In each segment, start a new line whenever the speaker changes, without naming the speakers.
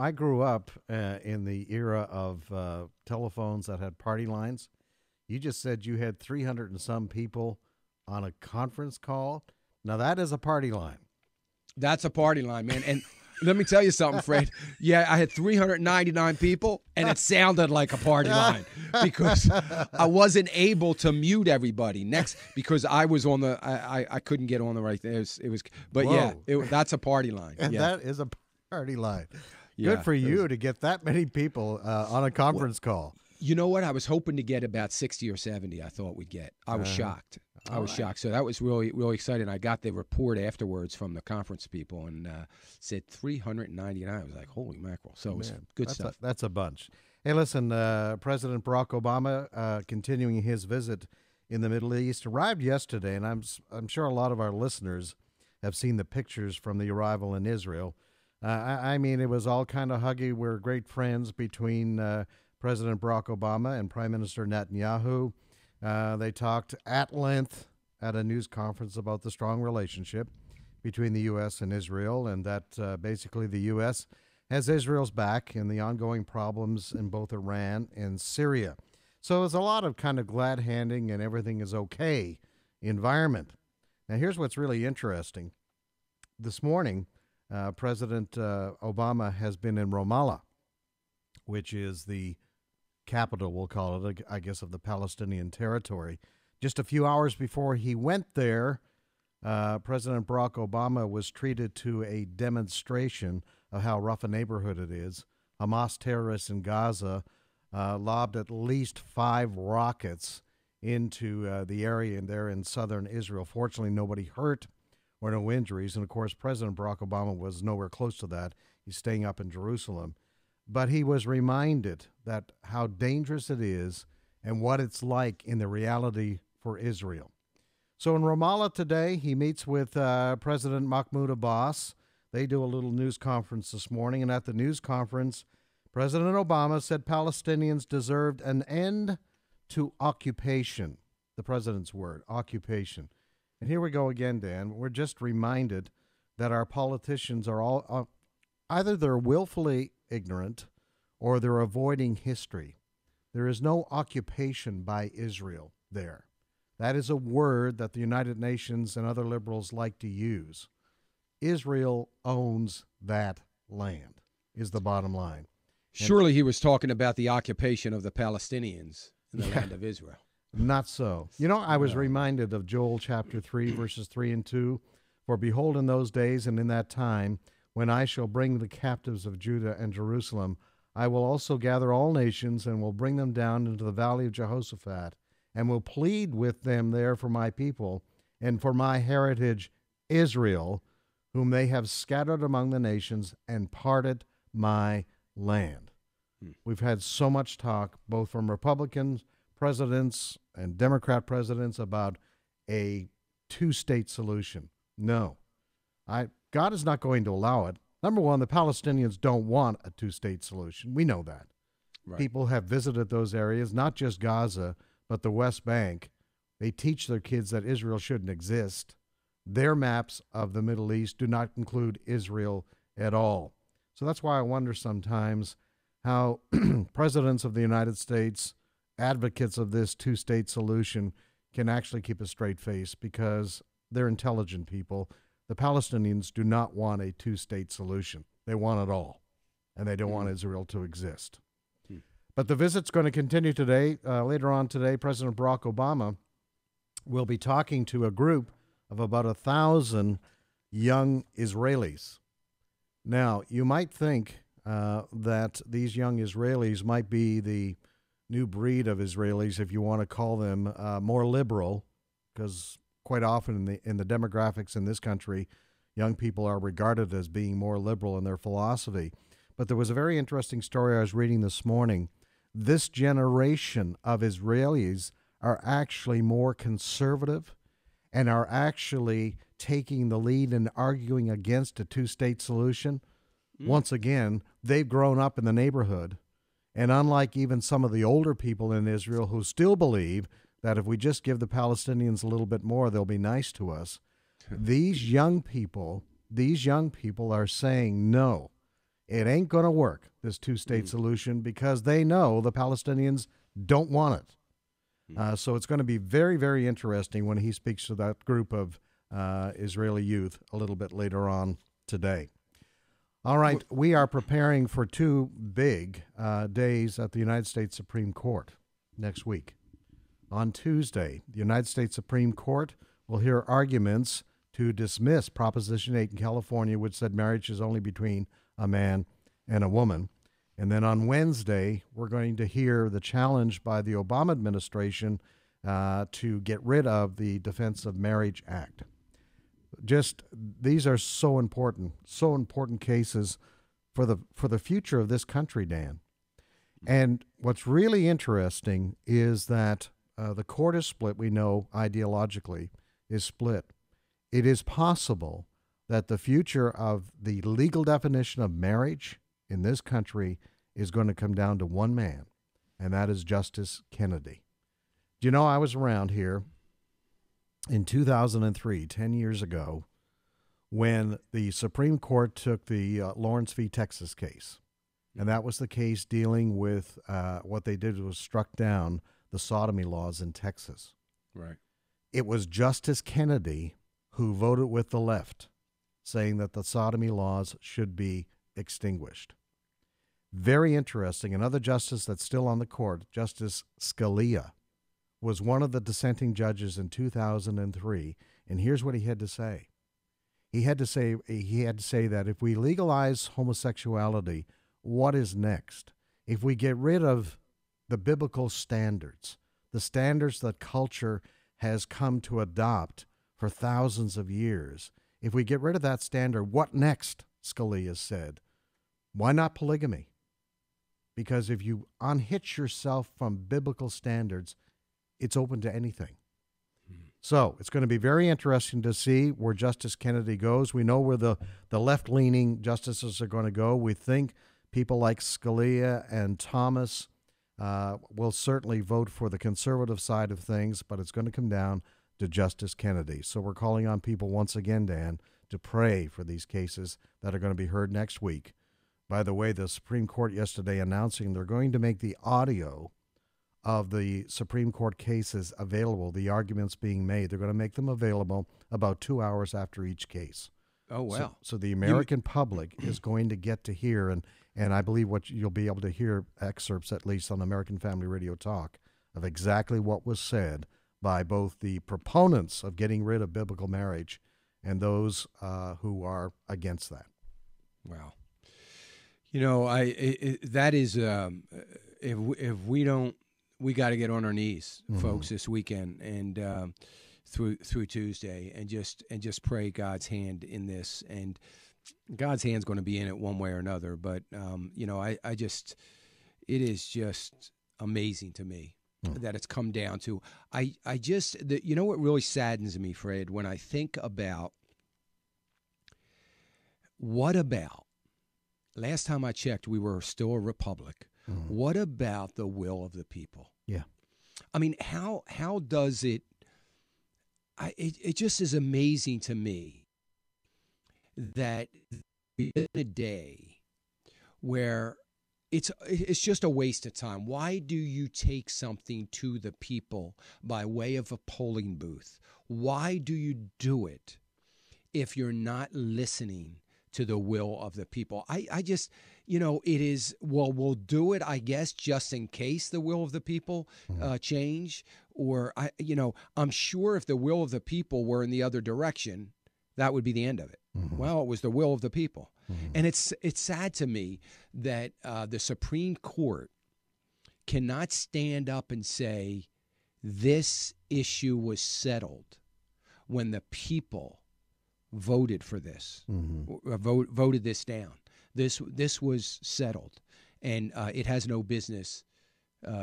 I grew up in the era of telephones that had party lines. You just said you had 300 and some people on a conference call. Now that is a party line.
That's a party line, man. And let me tell you something, Fred. Yeah, I had 399 people, and it sounded like a party line because I wasn't able to mute everybody because I was on the I couldn't get on the right thing. But
Whoa.
yeah, that's a party line.
And
Yeah.
that is a party line.
Yeah,
Good for you to get that many people on a conference call.
You know what? I was hoping to get about 60 or 70, I thought we'd get. I was shocked. I was shocked. So that was really, really exciting. I got the report afterwards from the conference people and said 399. I was like, holy mackerel. So it was good stuff.
That's a bunch. Hey, listen, President Barack Obama continuing his visit in the Middle East arrived yesterday, and I'm sure a lot of our listeners have seen the pictures from the arrival in Israel. I mean, it was all kind of huggy. We're great friends between President Barack Obama and Prime Minister Netanyahu. They talked at length at a news conference about the strong relationship between the U.S. and Israel, and that basically the U.S. has Israel's back in the ongoing problems in both Iran and Syria. So there's a lot of kind of glad handing and everything is okay environment. Now, here's what's really interesting. This morning, President Obama has been in Ramallah, which is the capital, we'll call it, I guess, of the Palestinian territory. Just a few hours before he went there, President Barack Obama was treated to a demonstration of how rough a neighborhood it is. Hamas terrorists in Gaza lobbed at least 5 rockets into the area there in southern Israel. Fortunately, nobody hurt or no injuries. And, of course, President Barack Obama was nowhere close to that. He's staying up in Jerusalem. But he was reminded that how dangerous it is and what it's like in the reality for Israel. So in Ramallah today, he meets with President Mahmoud Abbas. They do a little news conference this morning, and at the news conference, President Obama said Palestinians deserved an end to occupation. The president's word, occupation. And here we go again, Dan. We're just reminded that our politicians are all either they're willfully ignorant or they're avoiding history. There is no occupation by Israel there. That is a word that the United Nations and other liberals like to use. Israel owns that land, is the bottom line.
Surely he was talking about the occupation of the Palestinians in the land of Israel.
Not so. You know, I was reminded of Joel chapter 3, verses 3 and 2. For behold, in those days and in that time, when I shall bring the captives of Judah and Jerusalem, I will also gather all nations and will bring them down into the valley of Jehoshaphat, and will plead with them there for my people and for my heritage Israel, whom they have scattered among the nations and parted my land. We've had so much talk, both from Republican presidents and Democrat presidents, about a two-state solution. No. God is not going to allow it. Number one, the Palestinians don't want a two-state solution. We know that. Right. People have visited those areas, not just Gaza, but the West Bank. They teach their kids that Israel shouldn't exist. Their maps of the Middle East do not include Israel at all. So that's why I wonder sometimes how presidents of the United States, advocates of this two-state solution, can actually keep a straight face, because they're intelligent people. The Palestinians do not want a two-state solution. They want it all, and they don't want Israel to exist. But the visit's going to continue today. Later on today, President Barack Obama will be talking to a group of about 1,000 young Israelis. Now, you might think that these young Israelis might be the new breed of Israelis, if you want to call them more liberal, because quite often in the demographics in this country, young people are regarded as being more liberal in their philosophy. But there was a very interesting story I was reading this morning. This generation of Israelis are actually more conservative and are actually taking the lead and arguing against a two-state solution. Once again, they've grown up in the neighborhood. And unlike even some of the older people in Israel who still believe that if we just give the Palestinians a little bit more, they'll be nice to us, these young people are saying, no, It ain't going to work, this two-state solution, because they know the Palestinians don't want it. So it's going to be very, very interesting when he speaks to that group of Israeli youth a little bit later on today. All right, we are preparing for two big days at the United States Supreme Court next week. On Tuesday, the United States Supreme Court will hear arguments to dismiss Proposition 8 in California, which said marriage is only between a man and a woman. And then on Wednesday, we're going to hear the challenge by the Obama administration to get rid of the Defense of Marriage Act. Just these are so important cases for the future of this country, Dan. And what's really interesting is that the court is split. We know ideologically is split. It is possible that the future of the legal definition of marriage in this country is going to come down to one man, and that is Justice Kennedy. Do you know, I was around here in 2003, 10 years ago, when the Supreme Court took the Lawrence v. Texas case. And that was the case dealing with what they did was struck down the sodomy laws in Texas.
Right.
It was Justice Kennedy who voted with the left, saying that the sodomy laws should be extinguished. Very interesting. Another justice that's still on the court, Justice Scalia, was one of the dissenting judges in 2003, and here's what he had to say. He had to say that if we legalize homosexuality, what is next? If we get rid of the biblical standards, the standards that culture has come to adopt for thousands of years, if we get rid of that standard, what next? Scalia said. Why not polygamy? Because if you unhitch yourself from biblical standards, it's open to anything. So it's going to be very interesting to see where Justice Kennedy goes. We know where the left-leaning justices are going to go. We think people like Scalia and Thomas will certainly vote for the conservative side of things, but it's going to come down to Justice Kennedy. So we're calling on people once again, Dan, to pray for these cases that are going to be heard next week. By the way, the Supreme Court yesterday announcing they're going to make the audio of the Supreme Court cases available, the arguments being made. They're going to make them available about 2 hours after each case.
Oh, wow.
So the American public is going to get to hear, and I believe what you'll be able to hear excerpts, at least on American Family Radio Talk, of exactly what was said by both the proponents of getting rid of biblical marriage and those who are against that.
Wow. You know, that is if we don't, we got to get on our knees, folks, this weekend and through Tuesday, and just pray God's hand in this, and God's hand's going to be in it one way or another. But you know, it is just amazing to me that it's come down to. You know what really saddens me, Fred, when I think about what about last time I checked, we were still a republic. What about the will of the people?
Yeah.
I mean, how does it? It just is amazing to me that in a day where it's just a waste of time. Why do you take something to the people by way of a polling booth? Why do you do it if you're not listening to the will of the people? I just, you know, it is, well, we'll do it, I guess, just in case the will of the people change. Or, I'm sure if the will of the people were in the other direction, that would be the end of it. Well, it was the will of the people. And it's sad to me that the Supreme Court cannot stand up and say this issue was settled when the people voted for this, voted this down. This was settled, and it has no business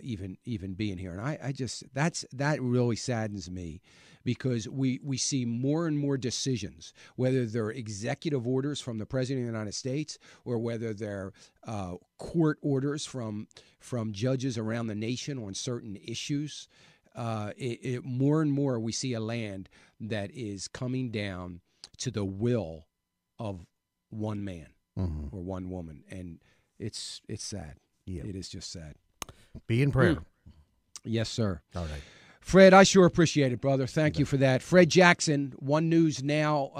even being here. And I just that really saddens me, because we see more and more decisions, whether they're executive orders from the President of the United States or whether they're court orders from judges around the nation on certain issues. More and more we see a land that is coming down to the will of one man. or one woman, and it's sad.
Yeah.
It is just sad.
Be in prayer.
Yes, sir.
All right.
Fred, I sure appreciate it, brother. Thank you for that. Fred Jackson, One News Now